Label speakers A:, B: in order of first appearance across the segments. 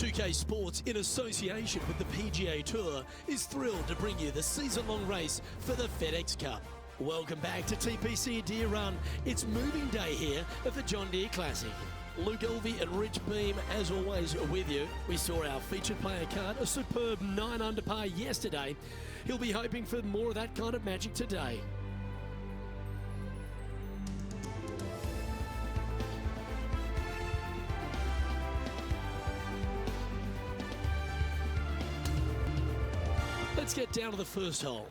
A: 2K Sports, in association with the PGA Tour, is thrilled to bring you the season-long race for the FedEx Cup. Welcome back to TPC Deer Run. It's moving day here at the John Deere Classic. Luke Elvey and Rich Beam, as always, are with you. We saw our featured player card, a superb 9 under par yesterday. He'll be hoping for more of that kind of magic today. Let's get down to the first hole.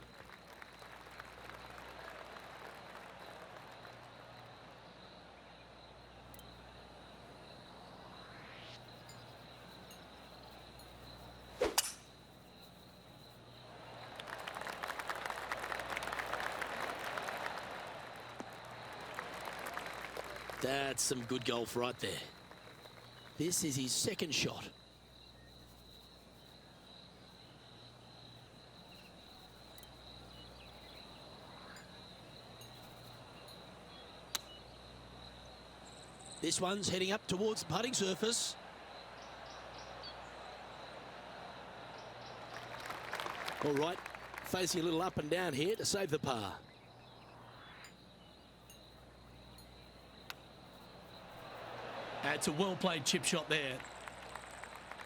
A: That's some good golf right there. This is his second shot. This one's heading up towards the putting surface. All right, facing a little up and down here to save the par. That's a well-played chip shot there.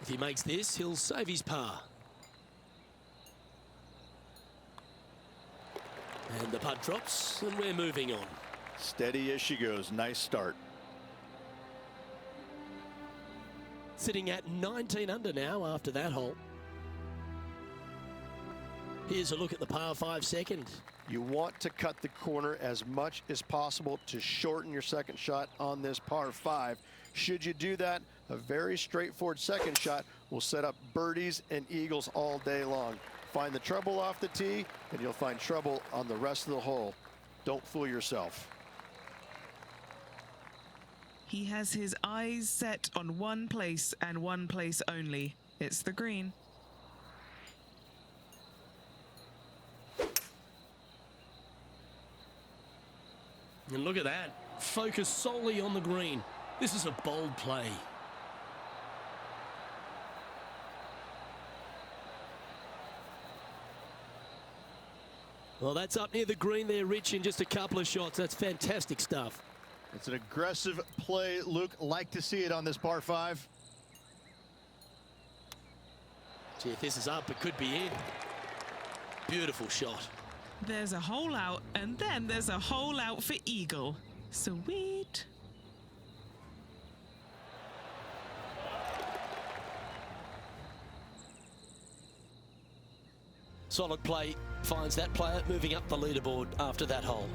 A: If he makes this, he'll save his par. And the putt drops, and we're moving on.
B: Steady as she goes. Nice start.
A: Sitting at 19 under now after that hole. Here's a look at the par 5 second.
B: You want to cut the corner as much as possible to shorten your second shot on this par 5. Should you do that, a very straightforward second shot will set up birdies and eagles all day long. Find the trouble off the tee, and you'll find trouble on the rest of the hole. Don't fool yourself.
C: He has his eyes set on one place and one place only. It's the green.
A: And look at that. Focus solely on the green. This is a bold play. Well, that's up near the green there, Rich, in just a couple of shots. That's fantastic stuff.
B: It's an aggressive play, Luke. Like to see it on this par 5.
A: Gee, if this is up, it could be in. Beautiful shot.
C: There's a hole out, and then there's a hole out for eagle. Sweet.
A: Solid play finds that player moving up the leaderboard after that hole.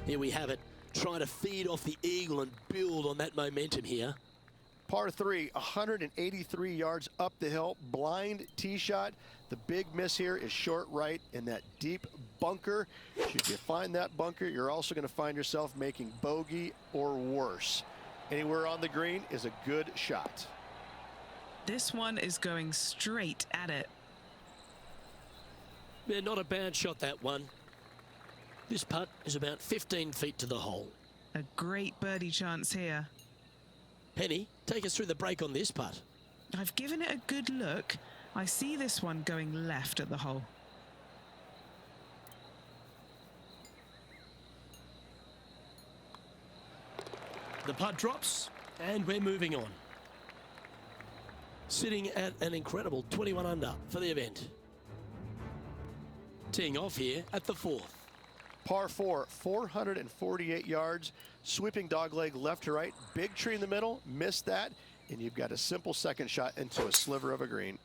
A: Here we have it, trying to feed off the eagle and build on that momentum here.
B: Par 3, 183 yards up the hill, blind tee shot. The big miss here is short right in that deep bunker. Should you find that bunker, you're also going to find yourself making bogey or worse. Anywhere on the green is a good shot.
C: This one is going straight at it.
A: Yeah, not a bad shot, that one. This putt is about 15 feet to the hole.
C: A great birdie chance here.
A: Penny, take us through the break on this putt.
C: I've given it a good look. I see this one going left at the hole.
A: The putt drops, and we're moving on. Sitting at an incredible 21 under for the event. Teeing off here at the 4th.
B: Par 4, 448 yards, sweeping dogleg left to right, big tree in the middle, missed that, and you've got a simple second shot into a sliver of a green.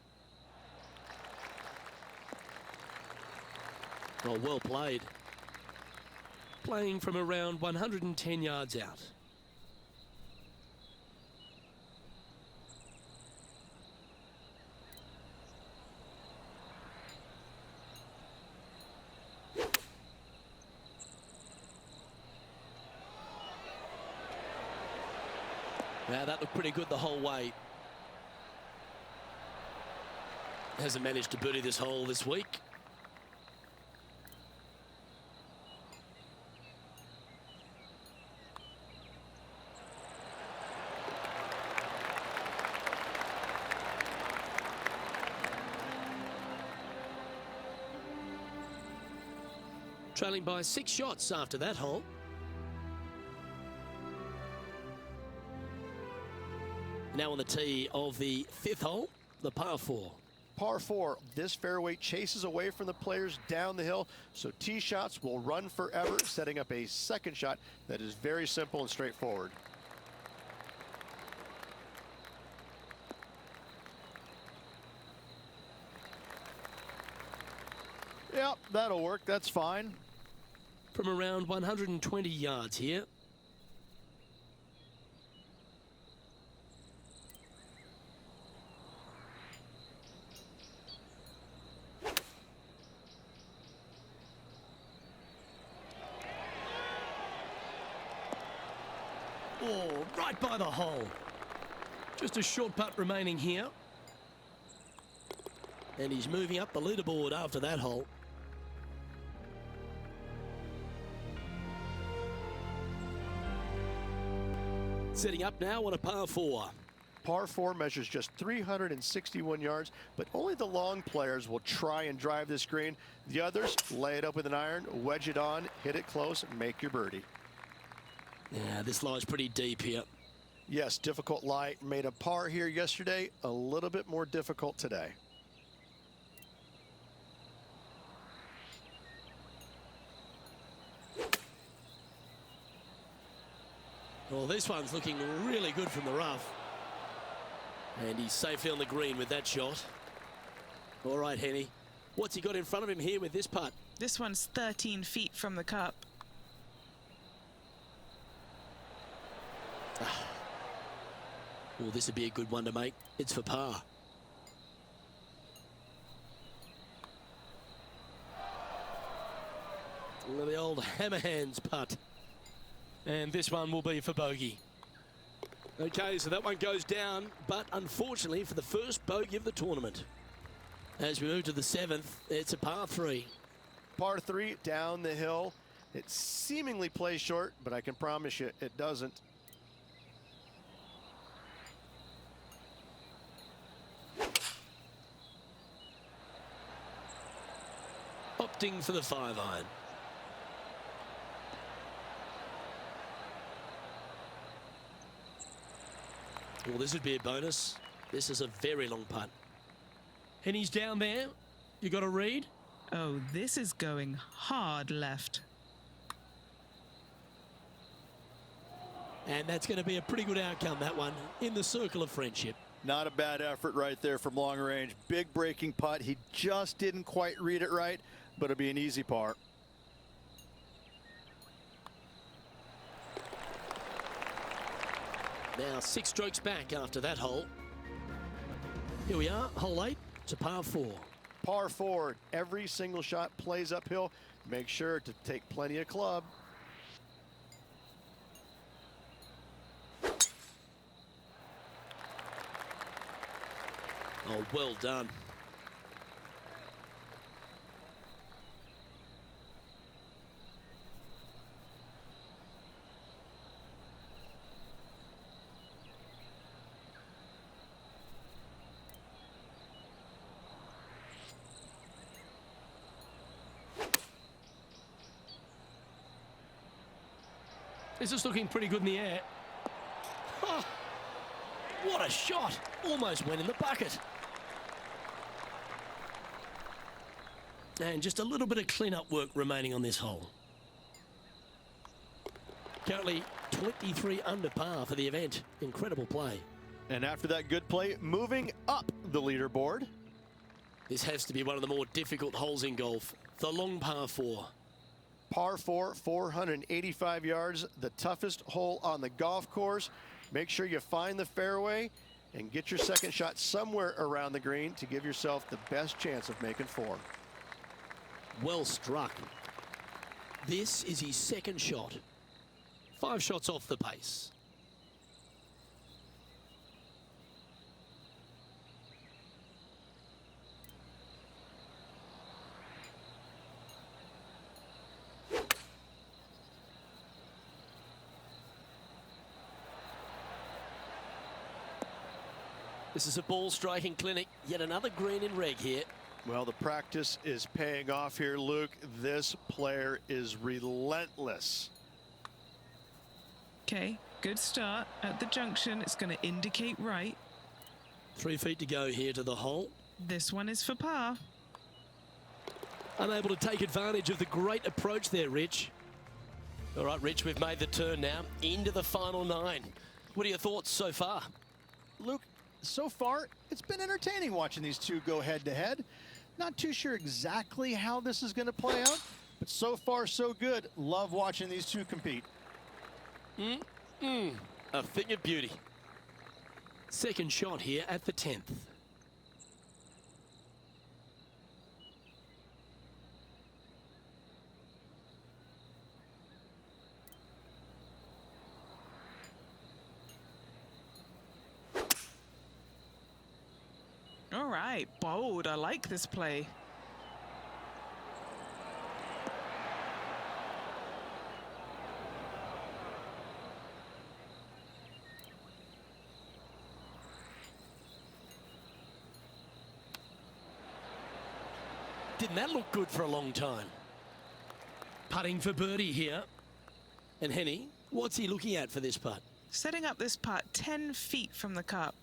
A: Oh, well played. Playing from around 110 yards out. Now that looked pretty good the whole way. Hasn't managed to birdie this hole this week. Trailing by 6 shots after that hole. Now on the tee of the 5th hole, the par 4.
B: Par 4, this fairway chases away from the players down the hill, so tee shots will run forever, setting up a second shot that is very simple and straightforward. Yep, that'll work. That's fine.
A: From around 120 yards here. Oh, right by the hole. Just a short putt remaining here. And he's moving up the leaderboard after that hole. Setting up now on a par 4.
B: Par 4 measures just 361 yards, but only the long players will try and drive this green. The others lay it up with an iron, wedge it on, hit it close, and make your birdie.
A: Yeah, this lie's pretty deep here.
B: Yes, difficult lie. Made a par here yesterday, a little bit more difficult today.
A: Well, this one's looking really good from the rough. And he's safely on the green with that shot. All right, Henny. What's he got in front of him here with this putt?
C: This one's 13 feet from the cup.
A: Well, this would be a good one to make. It's for par. The old hammer hands putt. And this one will be for bogey. Okay, so that one goes down, but unfortunately for the first bogey of the tournament. As we move to the 7th, it's a par 3.
B: Par 3 down the hill. It seemingly plays short, but I can promise you it doesn't.
A: Opting for the 5-iron. Well, this would be a bonus. This is a very long putt. And he's down there. You got a read?
C: Oh, this is going hard left.
A: And that's going to be a pretty good outcome, that one, in the circle of friendship.
D: Not a bad effort right there from long range. Big breaking putt. He just didn't quite read it right, but it'll be an easy par.
A: Now 6 strokes back after that hole. Here we are, hole 8. It's a par 4.
B: Par 4, every single shot plays uphill. Make sure to take plenty of club.
A: Oh, well done. This is looking pretty good in the air. Oh, what a shot. Almost went in the bucket. And just a little bit of clean-up work remaining on this hole. Currently 23 under par for the event. Incredible play.
B: And after that good play, moving up the leaderboard.
A: This has to be one of the more difficult holes in golf. The long par 4.
B: Par 4, 485 yards, the toughest hole on the golf course. Make sure you find the fairway and get your second shot somewhere around the green to give yourself the best chance of making 4.
A: Well struck. This is his second shot. 5 shots off the pace. This is a ball striking clinic. Yet another green in reg here.
B: Well, the practice is paying off here, Luke. This player is relentless.
C: Okay, good start at the junction. It's going to indicate right.
A: 3 feet to go here to the hole.
C: This one is for par.
A: Unable to take advantage of the great approach there, Rich. All right, Rich, we've made the turn now into the final 9. What are your thoughts so far?
D: Luke, so far, it's been entertaining watching these two go head-to-head. Not too sure exactly how this is going to play out, but so far, so good. Love watching these two compete.
A: A thing of beauty. Second shot here at the 10th.
C: All right, bold. I like this play.
A: Didn't that look good for a long time? Putting for birdie here. And Henny, what's he looking at for this putt?
C: Setting up this putt 10 feet from the cup.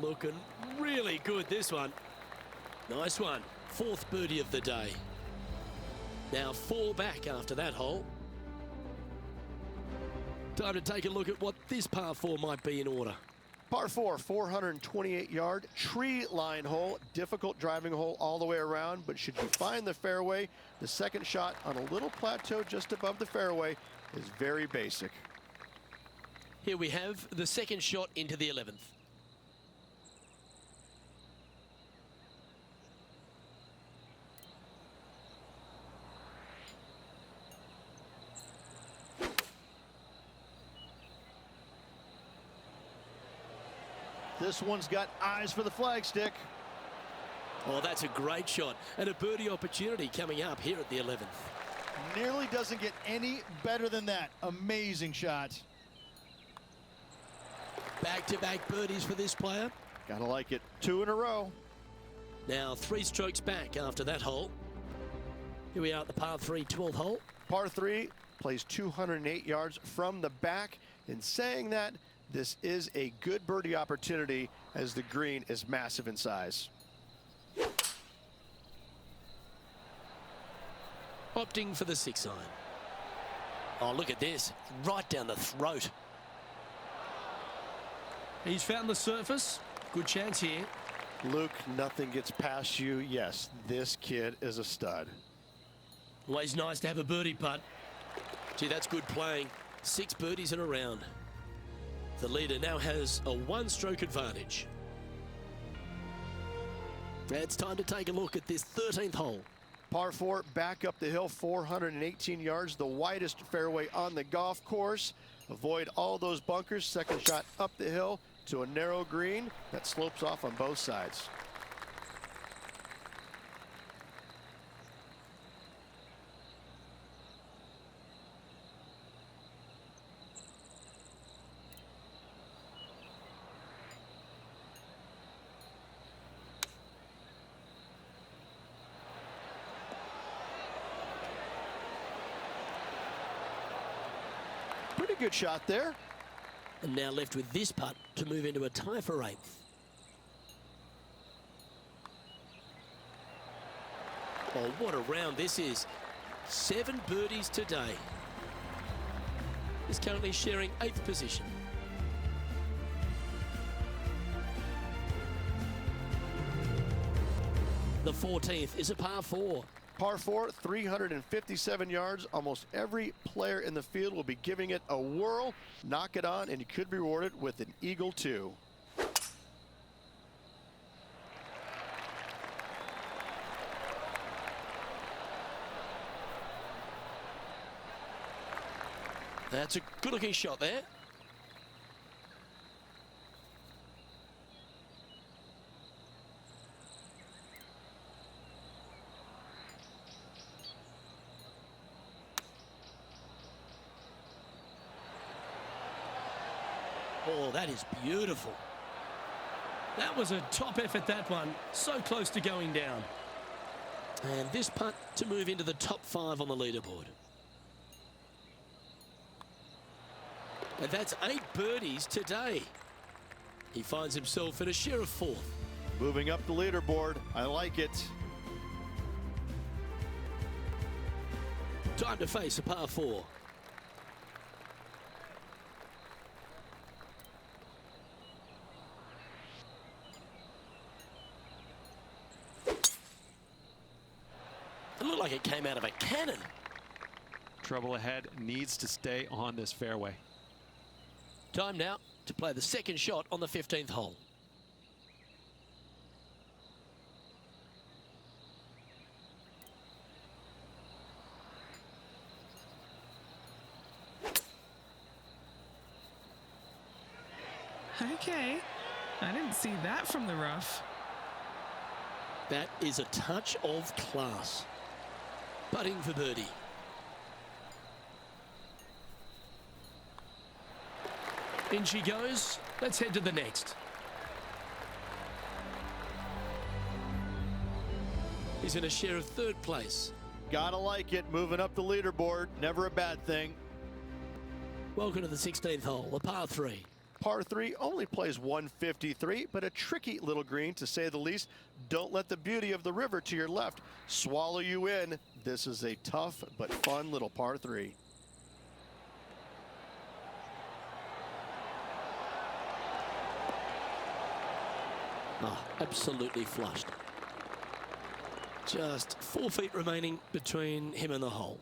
A: Looking really good, this one. Nice one. 4th birdie of the day. Now 4 back after that hole. Time to take a look at what this par 4 might be in order.
B: Par 4, 428-yard tree line hole. Difficult driving hole all the way around, but should you find the fairway, the second shot on a little plateau just above the fairway is very basic.
A: Here we have the second shot into the 11th.
D: This one's got eyes for the flagstick.
A: Oh, that's a great shot and a birdie opportunity coming up here at the 11th.
D: Nearly doesn't get any better than that. Amazing shot.
A: Back-to-back birdies for this player.
B: Gotta like it. 2 in a row.
A: Now 3 strokes back after that hole. Here we are at the par 3 12th hole.
B: Par 3 plays 208 yards from the back. In saying that, this is a good birdie opportunity as the green is massive in size.
A: Opting for the 6 iron. Oh, look at this. Right down the throat. He's found the surface. Good chance here.
B: Luke, nothing gets past you. Yes, this kid is a stud.
A: Always nice to have a birdie putt. Gee, that's good playing. 6 birdies in a round. The leader now has a 1-stroke advantage. It's time to take a look at this 13th hole.
B: Par 4, back up the hill, 418 yards, the widest fairway on the golf course. Avoid all those bunkers. Second shot up the hill to a narrow green that slopes off on both sides. Pretty good shot there.
A: And now left with this putt to move into a tie for 8th. Oh, what a round this is. 7 birdies today. He's currently sharing 8th position. The 14th is a par 4.
B: Par 4, 357 yards. Almost every player in the field will be giving it a whirl. Knock it on, and you could be rewarded with an eagle too.
A: That's a good-looking shot there. Oh, that is beautiful.
E: That was a top effort, that one. So close to going down.
A: And this putt to move into the top 5 on the leaderboard. And that's 8 birdies today. He finds himself in a share of 4th.
B: Moving up the leaderboard. I like it.
A: Time to face a par 4. It looked like it came out of a cannon.
F: Trouble ahead, needs to stay on this fairway.
A: Time now to play the second shot on the 15th hole.
C: Okay. I didn't see that from the rough.
A: That is a touch of class. Putting for birdie.
E: In she goes. Let's head to the next.
A: He's in a share of 3rd place.
B: Gotta like it. Moving up the leaderboard. Never a bad thing.
A: Welcome to the 16th hole, the par 3.
B: Par 3 only plays 153, but a tricky little green to say the least. Don't let the beauty of the river to your left swallow you in. This is a tough but fun little par 3.
A: Oh, absolutely flushed. Just 4 feet remaining between him and the hole.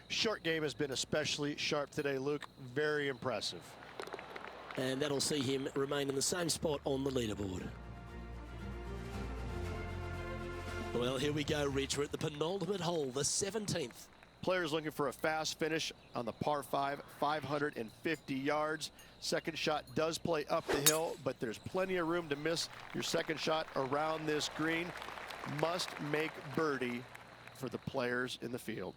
B: Short game has been especially sharp today, Luke. Very impressive.
A: And that'll see him remain in the same spot on the leaderboard. Well, here we go, Rich. We're at the penultimate hole, the 17th.
B: Players looking for a fast finish on the par 5, 550 yards. Second shot does play up the hill, but there's plenty of room to miss your second shot around this green. Must make birdie for the players in the field.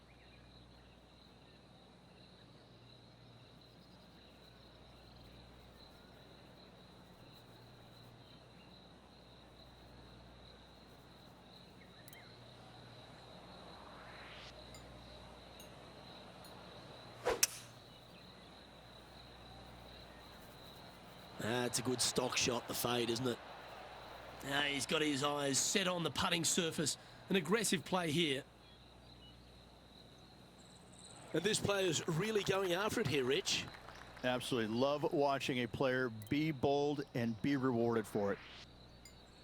A: It's a good stock shot, the fade, isn't it? He's got his eyes set on the putting surface. An aggressive play here. And this player's really going after it here, Rich.
D: Absolutely. Love watching a player be bold and be rewarded for it.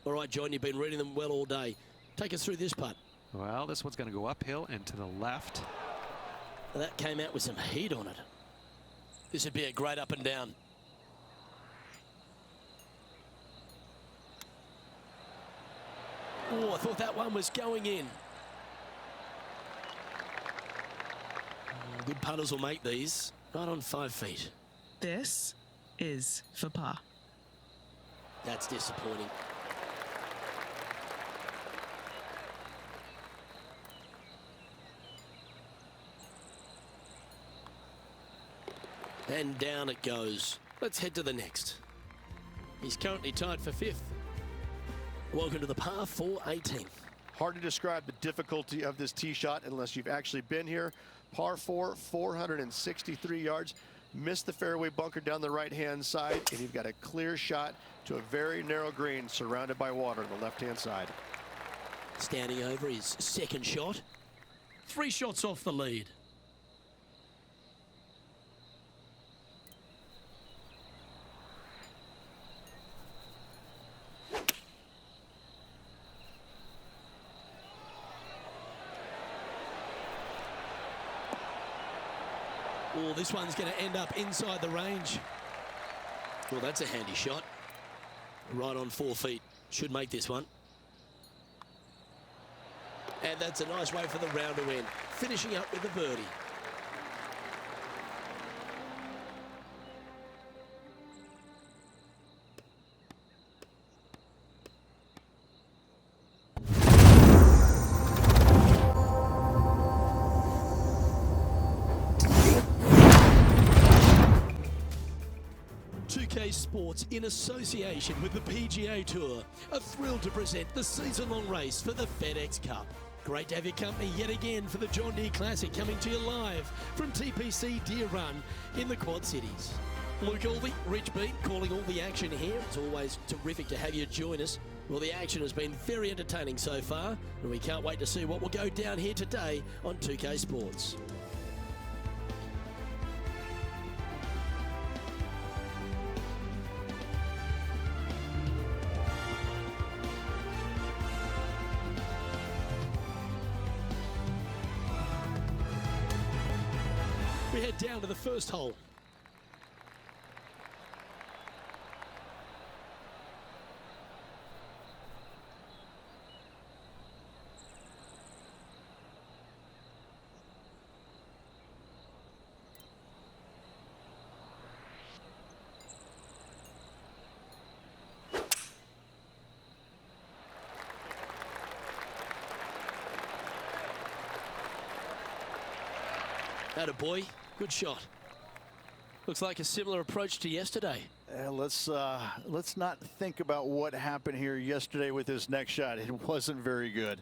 A: All right, John, you've been reading them well all day. Take us through this putt.
F: Well, this one's going to go uphill and to the left.
A: That came out with some heat on it. This would be a great up and down. Oh, I thought that one was going in. Good putters will make these. Right on 5 feet.
C: This is for par.
A: That's disappointing. And down it goes. Let's head to the next. He's currently tied for 5th. Welcome to the par 4 18th.
B: Hard to describe the difficulty of this tee shot unless you've actually been here. Par 4, 463 yards. Missed the fairway bunker down the right-hand side, and you've got a clear shot to a very narrow green surrounded by water on the left-hand side.
A: Standing over his second shot.
E: 3 shots off the lead.
A: Oh, this one's going to end up inside the range. Well, that's a handy shot. Right on 4 feet. Should make this one. And that's a nice way for the round to end. Finishing up with a birdie. 2K Sports, in association with the PGA Tour, are thrilled to present the season-long race for the FedEx Cup. Great to have your company yet again for the John Deere Classic, coming to you live from TPC Deer Run in the Quad Cities. Luke Alvey, Rich Beat, calling all the action here. It's always terrific to have you join us. Well, the action has been very entertaining so far, and we can't wait to see what will go down here today on 2K Sports. We head down to the first hole. Attaboy, good shot. Looks like a similar approach to yesterday.
D: Let's not think about what happened here yesterday with this next shot. It wasn't very good.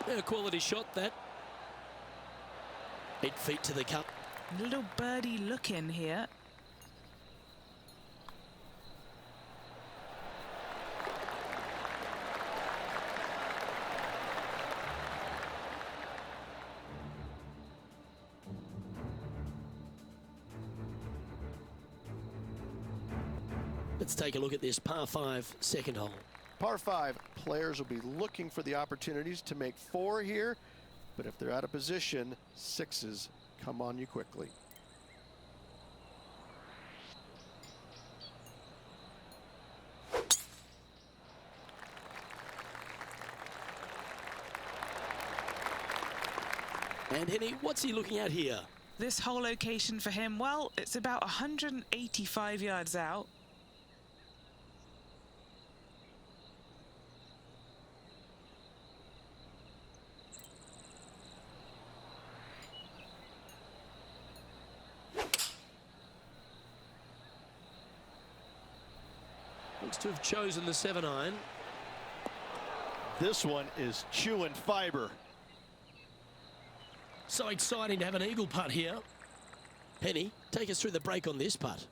A: A quality shot, that. 8 feet to the cup.
C: Little birdie look in here.
A: Let's take a look at this par 5 second hole.
B: Par 5, players will be looking for the opportunities to make 4 here, but if they're out of position, 6s come on you quickly.
A: And Henny, what's he looking at here?
C: This whole location for him, well, it's about 185 yards out.
A: Looks to have chosen the 7-iron.
D: This one is chewing fiber.
A: So exciting to have an eagle putt here. Penny, take us through the break on this putt.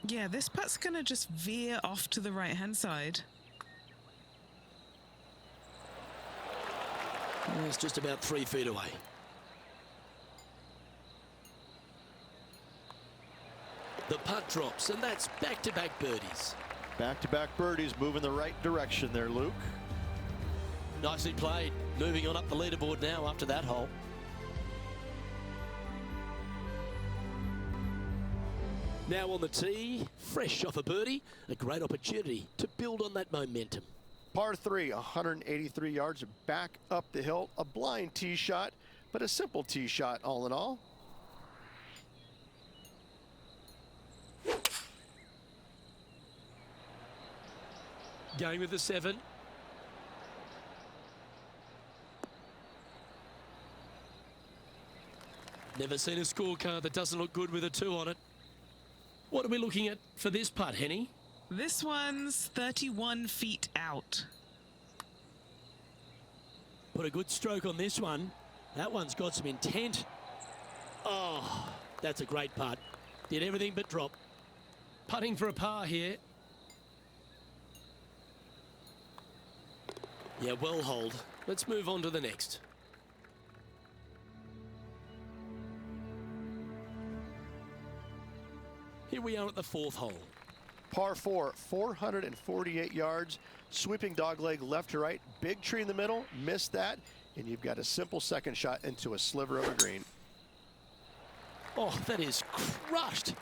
C: Yeah, this putt's going to just veer off to the right-hand side.
A: It's just about 3 feet away. The putt drops, and that's back-to-back birdies.
B: Back-to-back birdies, moving the right direction there, Luke.
A: Nicely played. Moving on up the leaderboard now after that hole. Now on the tee, fresh off a birdie, a great opportunity to build on that momentum.
B: Par 3, 183 yards back up the hill. A blind tee shot, but a simple tee shot all in all.
A: Going with the 7. Never seen a scorecard that doesn't look good with a 2 on it. What are we looking at for this putt, Henny?
C: This one's 31 feet out.
A: Put a good stroke on this one. That one's got some intent. Oh, that's a great putt. Did everything but drop. Putting for a par here. Yeah, well holed. Let's move on to the next. Here we are at the 4th hole.
B: Par 4, 448 yards, sweeping dogleg left to right, big tree in the middle, missed that, and you've got a simple second shot into a sliver of a green.
A: Oh, that is crushed.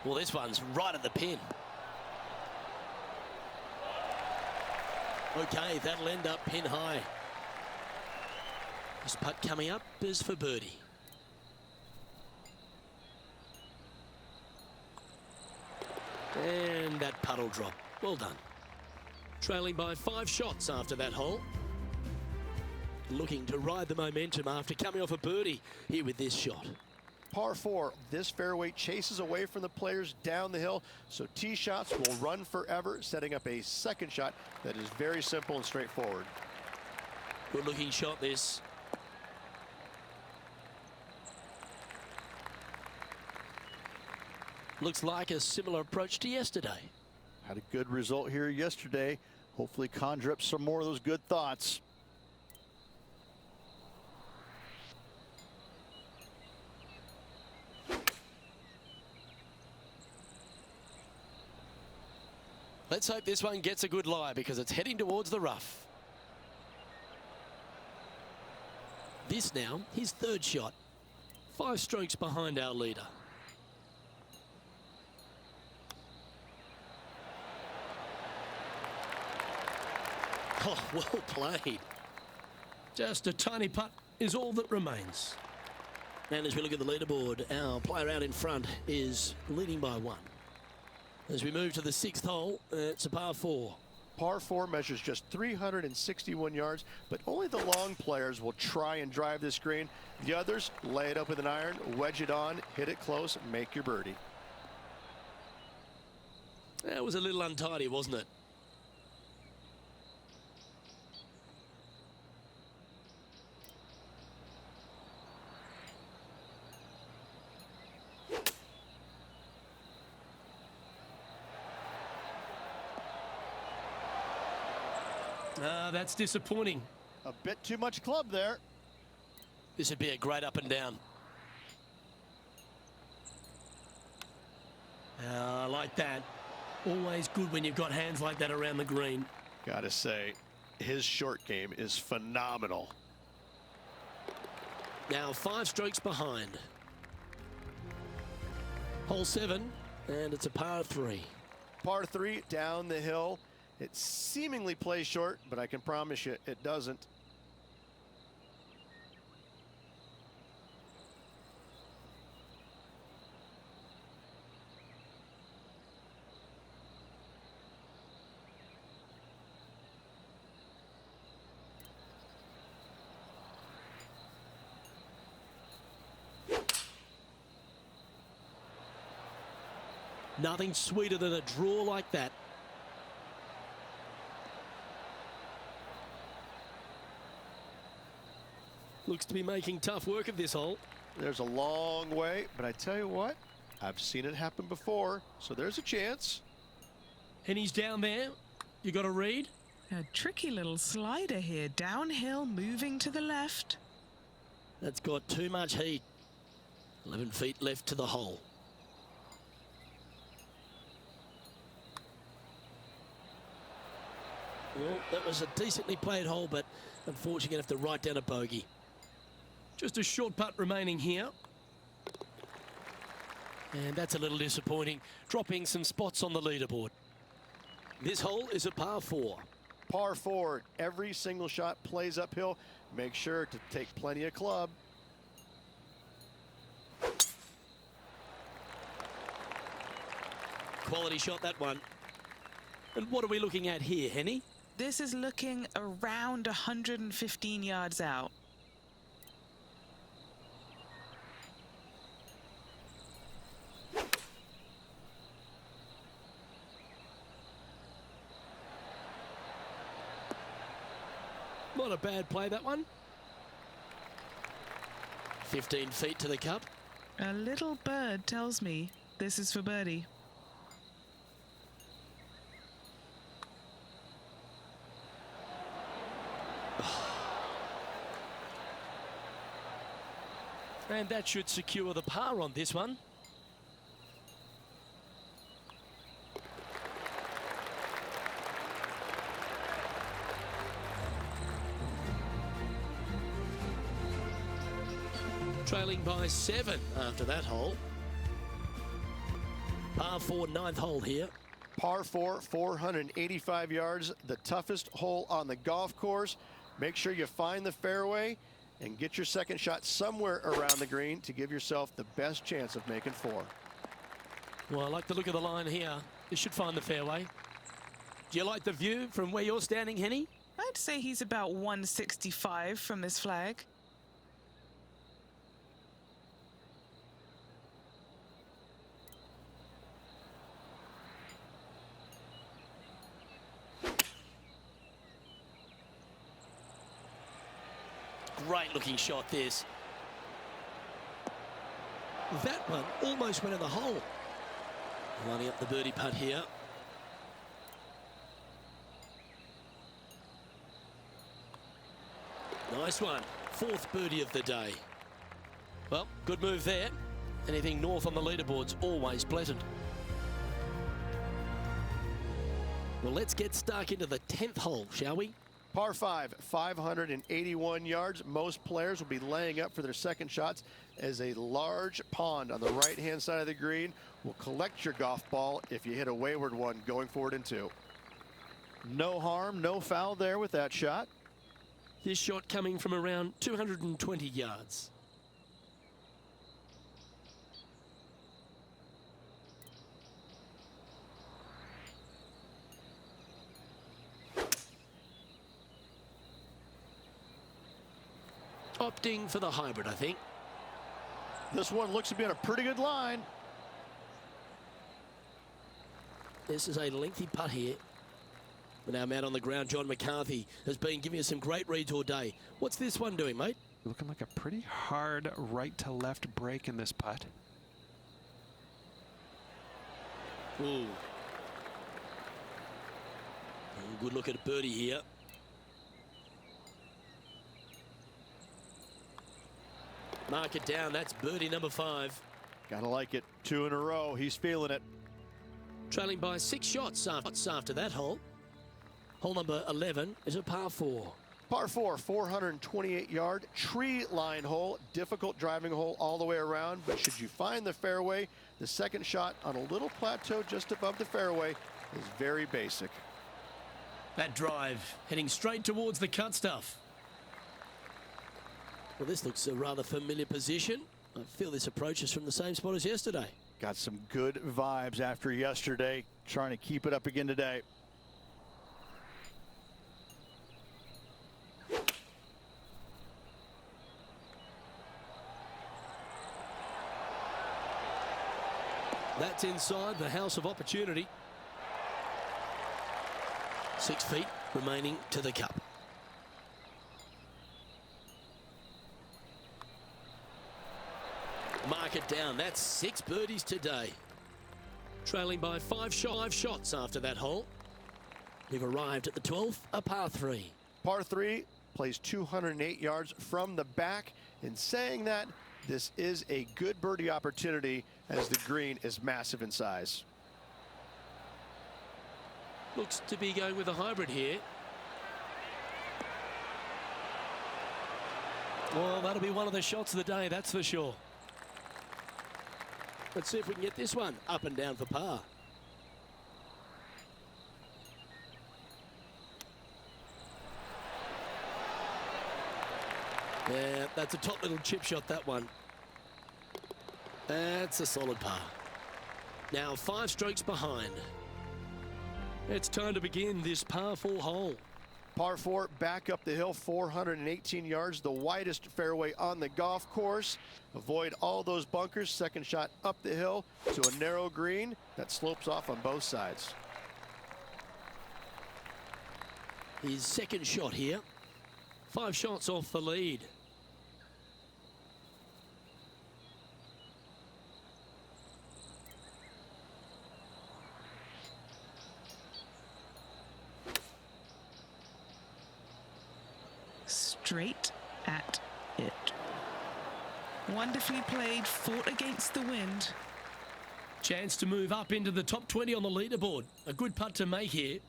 A: Well, this one's right at the pin. Okay, that'll end up pin high. This putt coming up is for birdie. And that putt will drop. Well done. Trailing by 5 shots after that hole. Looking to ride the momentum after coming off a birdie here with this shot.
B: Par 4, this fairway chases away from the players down the hill, so tee shots will run forever, setting up a second shot that is very simple and straightforward.
A: Good looking shot this. Looks like a similar approach to yesterday.
D: Had a good result here yesterday. Hopefully conjure up some more of those good thoughts.
A: Let's hope this one gets a good lie because it's heading towards the rough. This now, his 3rd shot. 5 strokes behind our leader. Oh, well played.
E: Just a tiny putt is all that remains.
A: And as we look at the leaderboard, our player out in front is leading by 1. As we move to the 6th hole, it's a par 4.
B: Par 4 measures just 361 yards, but only the long players will try and drive this green. The others lay it up with an iron, wedge it on, hit it close, make your birdie.
A: That was a little untidy, wasn't it?
E: That's disappointing.
D: A bit too much club there.
A: This would be a great up and down.
E: I like that. Always good when you've got hands like that around the green.
B: Gotta say, his short game is phenomenal.
A: Now 5 strokes behind. Hole 7, and it's a par 3.
B: Par 3 down the hill. It seemingly plays short, but I can promise you it doesn't.
A: Nothing sweeter than a draw like that. Looks to be making tough work of this hole.
B: There's a long way, but I tell you what, I've seen it happen before, so there's a chance.
E: And he's down there. You got a read?
C: A tricky little slider here. Downhill, moving to the left.
A: That's got too much heat. 11 feet left to the hole. Well, that was a decently played hole, but unfortunately going to have to write down a bogey.
E: Just a short putt remaining here.
A: And that's a little disappointing, dropping some spots on the leaderboard. This hole is a par 4.
B: Par 4, every single shot plays uphill. Make sure to take plenty of club.
A: Quality shot, that one. And what are we looking at here, Henny?
C: This is looking around 115 yards out.
A: Not a bad play, that one. 15 feet to the cup.
C: A little bird tells me this is for birdie.
A: And that should secure the par on this one. Trailing by 7 after that hole. Par 4, 9th hole here.
B: Par 4, 485 yards, the toughest hole on the golf course. Make sure you find the fairway and get your second shot somewhere around the green to give yourself the best chance of making 4.
E: Well, I like the look of the line here. This should find the fairway. Do you like the view from where you're standing, Henny?
C: I'd say he's about 165 from this flag.
A: Great looking shot this. That one almost went in the hole. Lining up the birdie putt here. Nice one. 4th birdie of the day. Well, good move there. Anything north on the leaderboard's always pleasant. Well, let's get stuck into the 10th hole, shall we?
B: Par 5, 581 yards. Most players will be laying up for their second shots as a large pond on the right-hand side of the green will collect your golf ball if you hit a wayward one going forward in 2.
D: No harm, no foul there with that shot.
E: This shot coming from around 220 yards.
A: Opting for the hybrid, I think.
D: This one looks to be on a pretty good line.
A: This is a lengthy putt here. But our man on the ground, John McCarthy, has been giving us some great reads all day. What's this one doing, mate?
F: Looking like a pretty hard right to left break in this putt.
A: Ooh. Good look at a birdie here. Mark it down. That's birdie number 5.
D: Gotta like it. 2 in a row. He's feeling it.
A: Trailing by 6 shots after that hole. Hole number 11 is a par 4.
B: Par 4, 428-yard tree line hole. Difficult driving hole all the way around, but should you find the fairway, the second shot on a little plateau just above the fairway is very basic.
E: That drive heading straight towards the cut stuff.
A: Well, this looks a rather familiar position. I feel this approach is from the same spot as yesterday.
D: Got some good vibes after yesterday. Trying to keep it up again today.
A: That's inside the house of opportunity. 6 feet remaining to the cup. Mark it down. That's 6 birdies today. Trailing by 5 shots after that hole. We've arrived at the 12th, a par 3.
B: Par 3 plays 208 yards from the back. In saying that, this is a good birdie opportunity as the green is massive in size.
A: Looks to be going with a hybrid here. Well, that'll be one of the shots of the day, that's for sure. Let's see if we can get this one up and down for par. Yeah, that's a top little chip shot, that one. That's a solid par. Now 5 strokes behind. It's time to begin this par 4 hole.
B: Par 4 back up the hill, 418 yards, the widest fairway on the golf course. Avoid all those bunkers. Second shot up the hill to a narrow green that slopes off on both sides.
A: His second shot here. 5 shots off the lead.
C: Straight at it. Wonderfully played, fought against the wind.
E: Chance to move up into the top 20 on the leaderboard. A good putt to make here.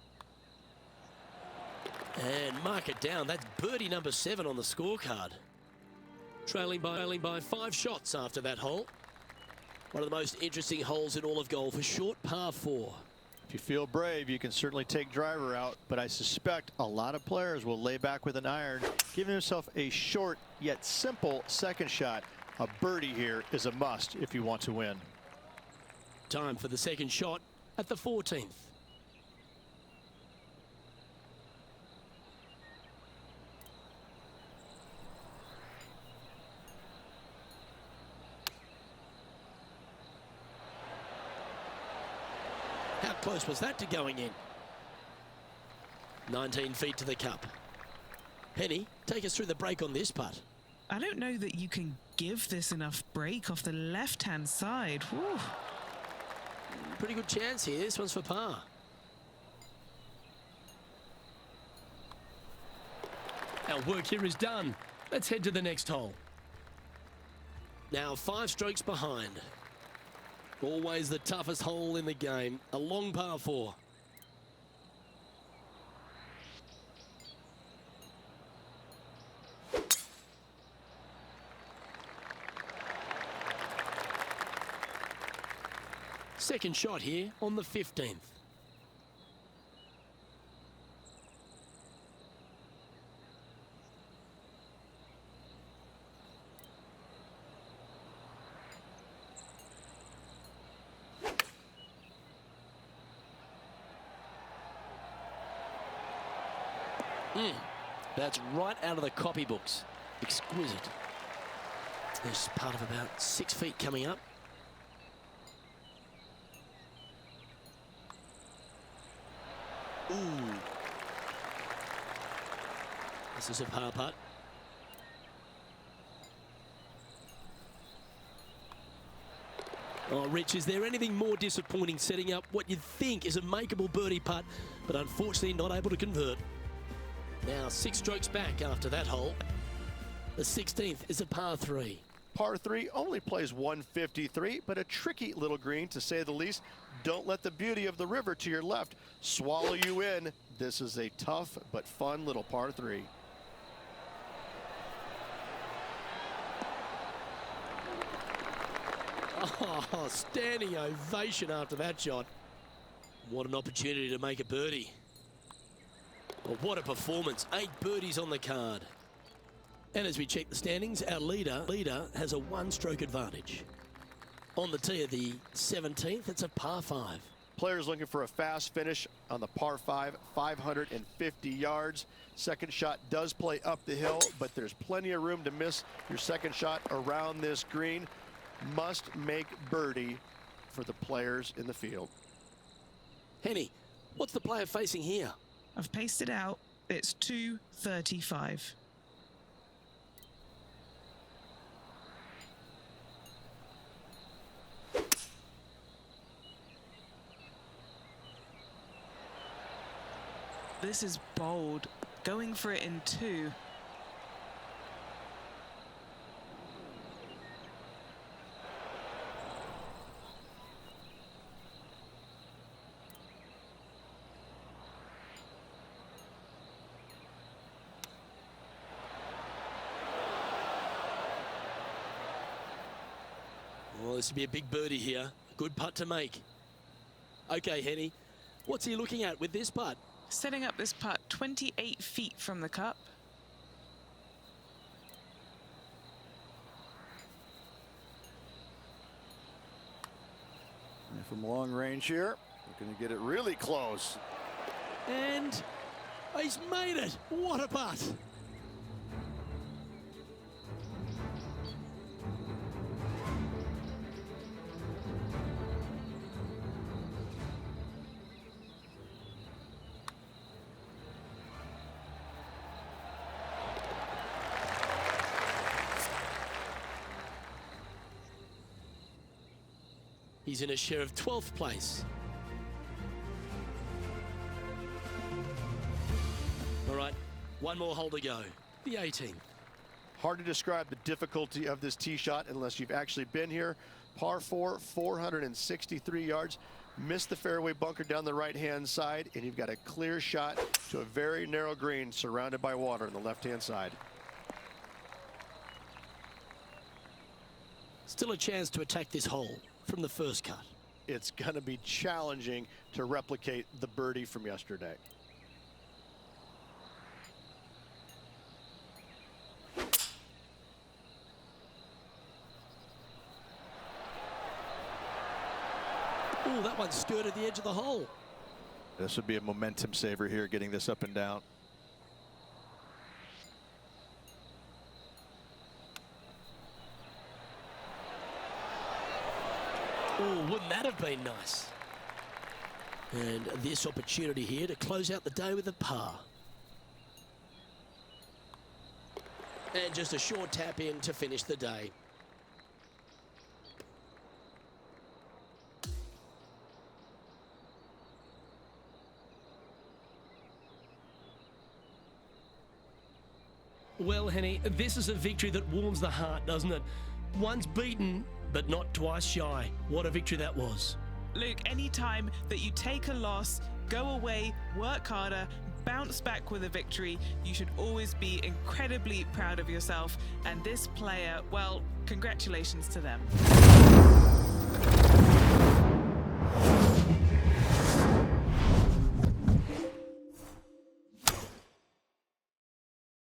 A: And mark it down. That's birdie number 7 on the scorecard. Trailing by 5 shots after that hole. One of the most interesting holes in all of golf, a short par 4.
D: If you feel brave, you can certainly take driver out, but I suspect a lot of players will lay back with an iron, giving himself a short yet simple second shot. A birdie here is a must if you want to win.
A: Time for the second shot at the 14th. How close was that to going in? 19 feet to the cup. Penny, take us through the break on this putt.
C: I don't know that you can give this enough break off the left-hand side. Whew.
A: Pretty good chance here. This one's for par. Our work here is done. Let's head to the next hole. Now 5 strokes behind. Always the toughest hole in the game. A long par 4. Second shot here on the 15th. That's right out of the copybooks. Exquisite. There's part of about 6 feet coming up. Ooh. This is a par putt. Oh, Rich, is there anything more disappointing setting up what you think is a makeable birdie putt, but unfortunately not able to convert? Now 6 strokes back after that hole. The 16th is a par 3.
B: Par 3 only plays 153, but a tricky little green to say the least. Don't let the beauty of the river to your left swallow you in. This is a tough but fun little par 3.
A: Oh, standing ovation after that shot. What an opportunity to make a birdie. Well, what a performance. 8 birdies on the card. And as we check the standings, our leader has a 1-stroke advantage. On the tee of the 17th, it's a par 5.
B: Players looking for a fast finish on the par 5, 550 yards. Second shot does play up the hill, but there's plenty of room to miss your second shot around this green. Must make birdie for the players in the field.
A: Henny, what's the player facing here?
C: I've paced it out. It's 235. This is bold. Going for it in 2.
A: Well, this would be a big birdie here. Good putt to make. Okay, Henny, what's he looking at with this putt?
C: Setting up this putt 28 feet from the cup.
D: And from long range here, we're going to get it really close.
A: And he's made it. What a putt. He's in a share of 12th place. All right, one more hole to go. The 18th.
B: Hard to describe the difficulty of this tee shot unless you've actually been here. Par 4, 463 yards. Missed the fairway bunker down the right-hand side, and you've got a clear shot to a very narrow green surrounded by water on the left-hand side.
A: Still a chance to attack this hole from the first cut.
B: it's going to be challenging to replicate the birdie from yesterday.
A: Oh, that one skirted the edge of the hole.
B: This would be a momentum saver here, getting this up and down.
A: Oh, wouldn't that have been nice? And this opportunity here to close out the day with a par. And just a short tap in to finish the day. Well, Henny, this is a victory that warms the heart, doesn't it? Once beaten, but not twice shy. What a victory that was.
C: Luke, any time that you take a loss, go away, work harder, bounce back with a victory, you should always be incredibly proud of yourself. And this player, well, congratulations to them.